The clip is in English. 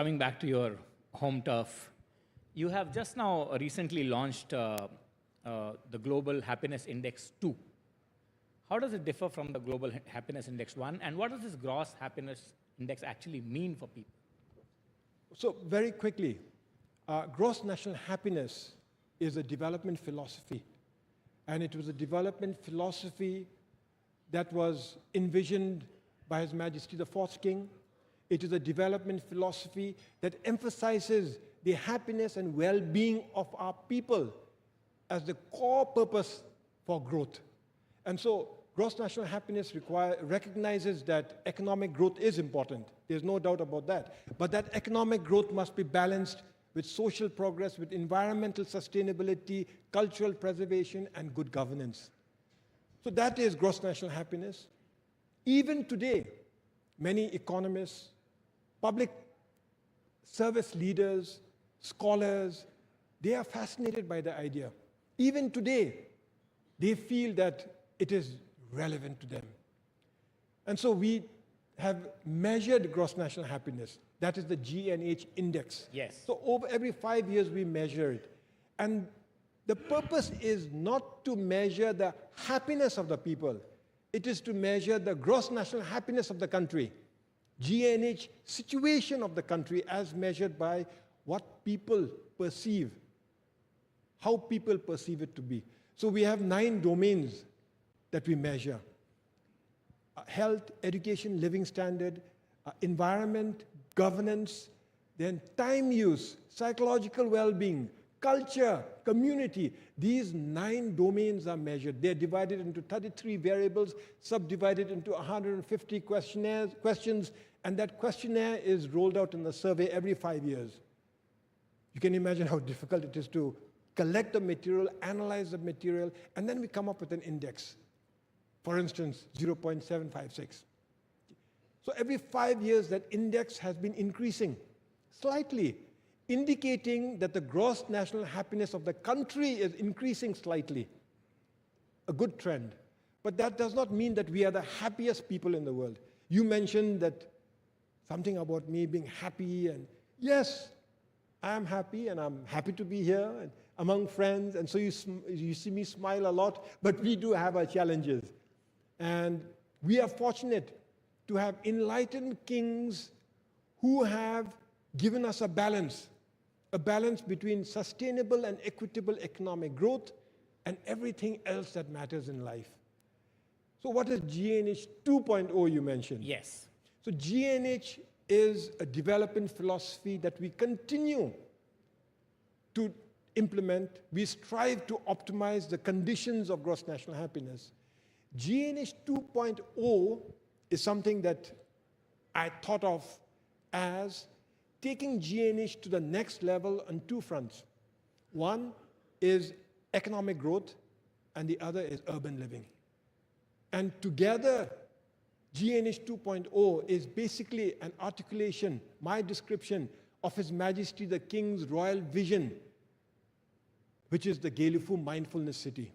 coming back to your home turf, you have just now recently launched the Global Happiness Index 2. How does it differ from the Global Happiness Index 1? And what does this gross happiness index actually mean for people? So very quickly, gross national happiness is a development philosophy. And it was a development philosophy that was envisioned by His Majesty the Fourth King. It is a development philosophy that emphasizes the happiness and well-being of our people as the core purpose for growth. And so gross national happiness recognizes that economic growth is important. There's no doubt about that. But that economic growth must be balanced with social progress, with environmental sustainability, cultural preservation, and good governance. So that is gross national happiness. Even today, many economists, public service leaders, scholars, they are fascinated by the idea. Even today, they feel that it is relevant to them. And so we have measured gross national happiness. That is the GNH index. Yes. So over every 5 years, we measure it. And the purpose is not to measure the happiness of the people. It is to measure the gross national happiness of the country. GNH situation of the country as measured by what people perceive, how people perceive it to be. So we have 9 domains that we measure. Health, education, living standard, environment, governance, then time use, psychological well-being, culture, community. These 9 domains are measured. They're divided into 33 variables, subdivided into 150 questions, and that questionnaire is rolled out in the survey every 5 years. You can imagine how difficult it is to collect the material, analyze the material, and then we come up with an index. For instance, 0.756. So every 5 years, that index has been increasing slightly, indicating that the gross national happiness of the country is increasing slightly. A good trend. But that does not mean that we are the happiest people in the world. You mentioned that something about me being happy, and yes, I am happy, and I'm happy to be here and among friends, and so you see me smile a lot, but we do have our challenges. And we are fortunate to have enlightened kings who have given us a balance between sustainable and equitable economic growth and everything else that matters in life. So what is GNH 2.0 you mentioned? Yes. So GNH is a development philosophy that we continue to implement. We strive to optimize the conditions of gross national happiness. GNH 2.0 is something that I thought of as taking GNH to the next level on 2 fronts. One is economic growth, and the other is urban living. And together, GNH 2.0 is basically an articulation, my description of His Majesty the King's royal vision, which is the Gelifu Mindfulness City.